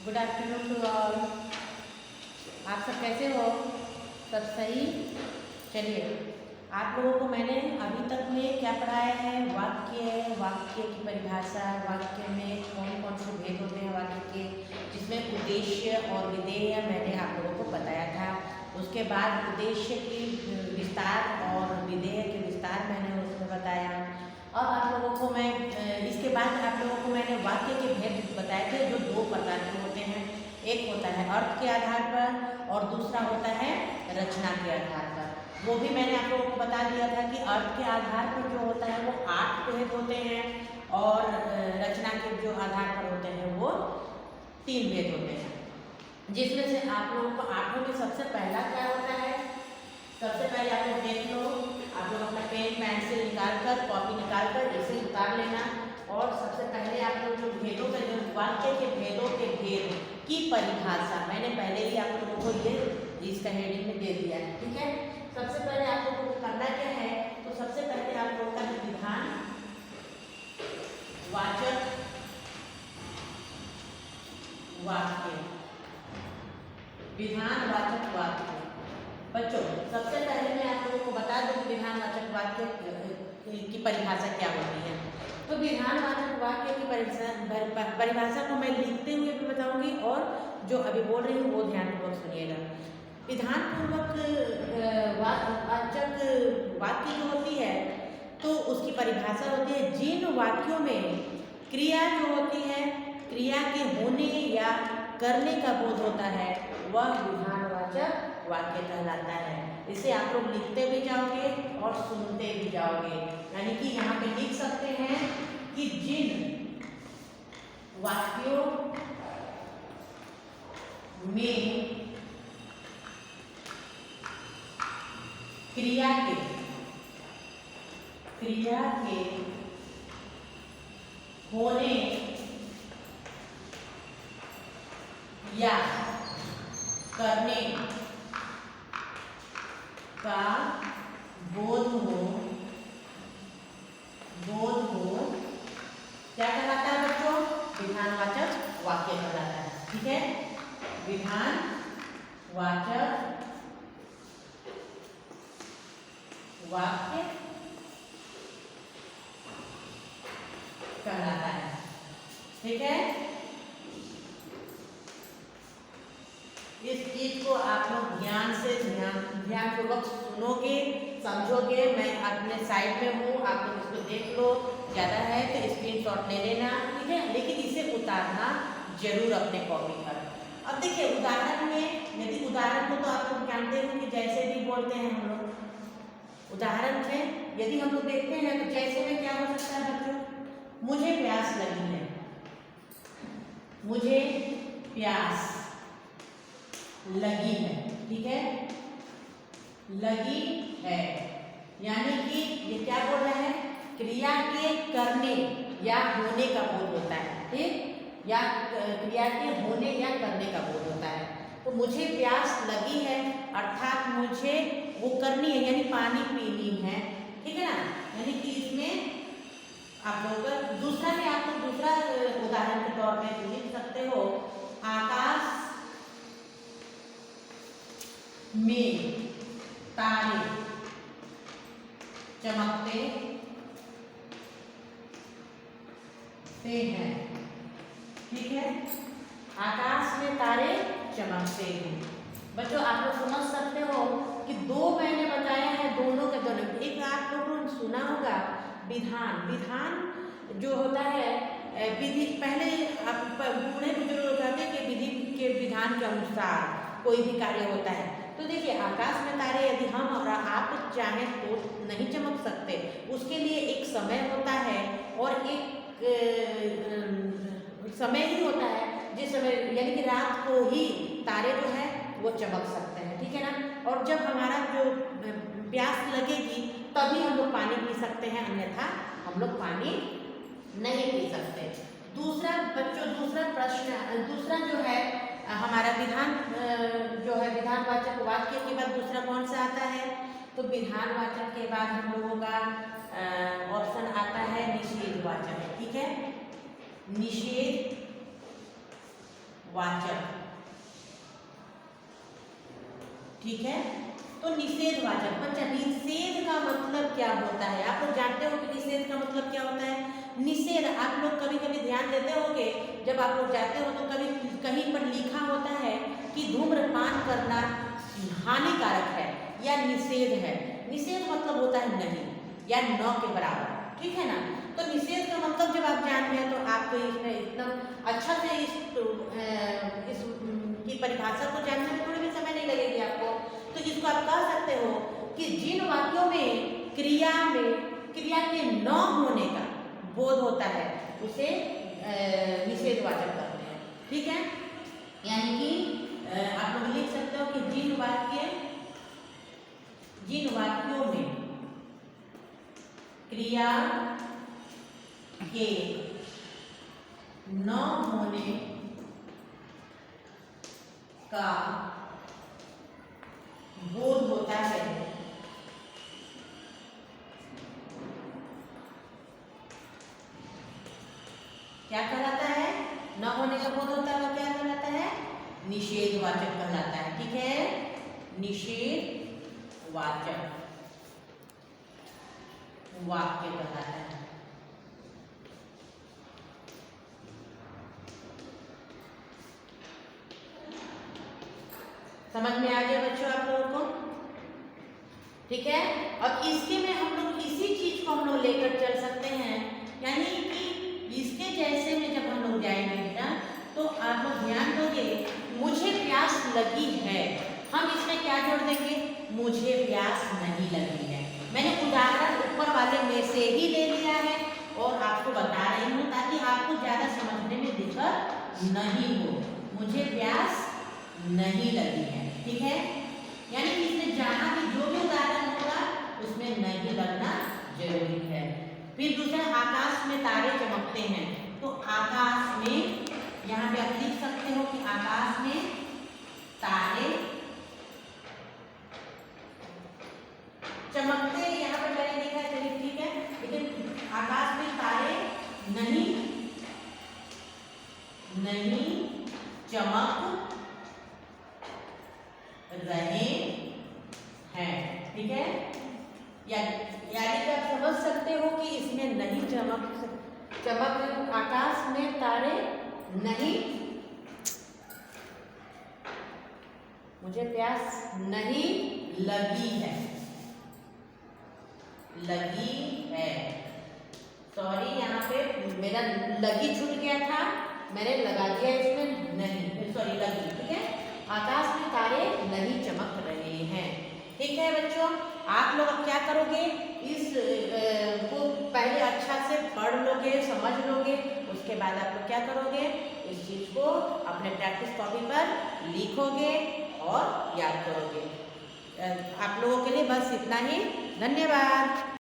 Good afternoon to all. आप सब कैसे हो? सब सही? चलिए, आप लोगों को मैंने अभी तक में क्या पढ़ाया है? वाक्य की परिभाषा, वाक्य में कौन कौन से भेद होते हैं वाक्य के, जिसमें उद्देश्य और विधेय मैंने आप लोगों को बताया था। उसके बाद उद्देश्य की विस्तार और विधेय के विस्तार मैंने उसमें बताया। और आप लोगों को मैं इसके बाद आप लोगों को मैंने वाक्य के भेद बताए थे, जो दो प्रकार के होते हैं। एक होता है अर्थ के आधार पर और दूसरा होता है रचना के आधार पर। वो भी मैंने आप लोगों को बता दिया था कि अर्थ के आधार पर जो होता है वो 8 भेद होते हैं और रचना के जो आधार पर होते हैं वो 3 भेद होते हैं। जिसमें से आप लोगों को 8 में सबसे पहला क्या होता है? सबसे पहले आप लोग देख लो, आप लोग अपना पेन पेंसिल निकाल कर, कॉपी निकाल कर इसे उतार लेना। और सबसे पहले आप लोग जो भेदों का, जो वाक्य के भेदों के भेद की परिभाषा मैंने पहले ही आप लोगों को ये इसका हेडिंग में दे दिया है, ठीक है। सबसे पहले आप लोगों को करना क्या है? तो सबसे पहले आप लोगों का विधान वाचक वाक्य, विधान वाचक वाक्य। बच्चों, सबसे पहले मैं आप लोगों को बता दूं विधानवाचक वाक्य की परिभाषा क्या होती है। तो विधानवाचक वाक्य की परिभाषा को मैं लिखते हुए भी बताऊंगी और जो अभी बोल रही हूँ वो ध्यानपूर्वक सुनिएगा। विधानपूर्वक वाचक वाक्य जो होती है तो उसकी परिभाषा होती है जिन वाक्यों में क्रिया जो होती है, क्रिया के होने या करने का बोध होता है, वह विधानवाचक वाक्य कहलाता है। इसे आप लोग लिखते भी जाओगे और सुनते भी जाओगे। यानी कि यहाँ पे लिख सकते हैं कि जिन वाक्यों में क्रिया के होने या करने का बोध हो क्या कहलाता है बच्चों? विधानवाचक वाक्य कहलाता है, ठीक है। विधानवाचक वाक्य कहलाता है, ठीक है। इस चीज को आप लोग ध्यानपूर्वक सुनोगे, समझोगे। मैं अपने साइड में हूँ, आप लोग इसको देख लो। ज़्यादा है तो स्क्रीनशॉट ले लेना, ठीक है। लेकिन इसे उतारना जरूर अपने कॉपी पर। अब देखिए, उदाहरण में, यदि उदाहरण को तो आप लोग जानते हो कि जैसे भी बोलते हैं हम लोग। उदाहरण में यदि हम लोग देखते हैं तो जैसे में क्या हो सकता है बच्चों? मुझे प्यास लगी है, मुझे प्यास लगी है, ठीक है। लगी है यानी कि ये क्या बोल रहा है? क्रिया के करने या होने का बोध होता है, ठीक। या क्रिया के होने या करने का बोध होता है। तो मुझे प्यास लगी है अर्थात मुझे वो करनी है, यानी पानी पीनी है, ठीक है ना। यानी कि इसमें आप लोग दूसरा में आप लोग दूसरा उदाहरण के तौर में लिख सकते हो, आकाश में तारे चमकते हैं, ठीक है। आकाश में तारे चमकते हैं। बच्चों, आप लोग समझ सकते हो कि दो मैंने बताया है, दोनों के दोनों। एक आप लोगों ने सुना होगा विधान जो होता है विधि। पहले आप बूढ़े बुजुर्ग कहते हैं कि विधि के विधान के अनुसार कोई भी कार्य होता है। तो देखिए, आकाश में तारे यदि हम और आप चाहें तो नहीं चमक सकते। उसके लिए एक समय होता है और एक समय ही होता है जिस समय, यानी कि रात को ही तारे जो है वो चमक सकते हैं, ठीक है ना। और जब हमारा जो प्यास लगेगी तभी हम लोग पानी पी सकते हैं, अन्यथा हम लोग पानी नहीं पी सकते। दूसरा बच्चों, दूसरा प्रश्न, दूसरा जो है हमारा विधान जो है विधानवाचक वाक्य के बाद दूसरा कौन सा आता है? तो विधानवाचक के बाद हम लोगों का ऑप्शन आता है निषेधवाचक, ठीक है। निषेध वाचक, ठीक है। तो निषेधवाचक। बच्चा निषेध का मतलब क्या होता है? आप लोग जानते हो कि निषेध का मतलब क्या होता है? निषेध आप लोग कभी कभी ध्यान देते होंगे, जब आप लोग जाते हो तो कभी कहीं पर लिखा होता है कि धूम्रपान करना हानिकारक है या निषेध है। निषेध मतलब होता है नहीं या न के बराबर, ठीक है ना। तो निषेध का मतलब जब आप जान गए तो आपको इसमें एकदम अच्छा से इस की परिभाषा को जानने में थोड़ी भी समय नहीं लगेगी आपको। तो इसको आप कह सकते हो कि जिन वाक्यों में क्रिया के न होने का बोध होता है उसे निषेधवाचक कहते हैं, ठीक है। यानी कि आप लोग लिख सकते हो कि जिन वाक्यों में क्रिया के न होने का बोध होता है क्या कहलाता है? न होने का बोध होता है क्या कहलाता है? निषेधवाचक कहलाता है, ठीक है। निषेधवाचक वाक्य कहलाता है। समझ में आ गया बच्चों आप लोगों को? ठीक है। अब इसके में हम लोग इसी चीज को हम लोग लेकर चल सकते हैं, यानी कि इसके जैसे में जब हम लोग जाएंगे बेटा तो आप लोग ध्यान दोगे, मुझे प्यास लगी है, हम इसमें क्या जोड़ देंगे? मुझे प्यास नहीं लगी है। मैंने उदाहरण ऊपर वाले में से ही ले लिया है और आपको बता रही हूँ ताकि आपको ज्यादा समझने में दिक्कत नहीं हो। मुझे प्यास नहीं लगी है, ठीक है। यानी कि इसमें जहाँ भी जो भी उदाहरण होगा उसमें नहीं लगना जरूरी है। फिर दूसरा, आकाश में तारे चमकते हैं, तो आकाश में यहाँ पे आप लिख सकते हो कि आकाश में तारे चमकते, यहाँ पे मैंने लिखा है, चलिए ठीक है, लेकिन आकाश में तारे नहीं चमक रहे हैं, ठीक है। यानी कि आप समझ सकते हो कि इसमें नहीं चमक आकाश में तारे नहीं, मुझे प्यास नहीं लगी है, सॉरी यहाँ पे मेरा लगी छूट गया था, मैंने लगा दिया इसमें नहीं, सॉरी लगी, ठीक है। आकाश में तारे नहीं चमक रहे हैं, ठीक है बच्चों। आप लोग अब क्या करोगे? इस को पहले अच्छा से पढ़ लोगे, समझ लोगे, उसके बाद आप लोग क्या करोगे? इस चीज को अपने प्रैक्टिस कॉपी पर लिखोगे और याद करोगे। आप लोगों के लिए बस इतना ही। धन्यवाद।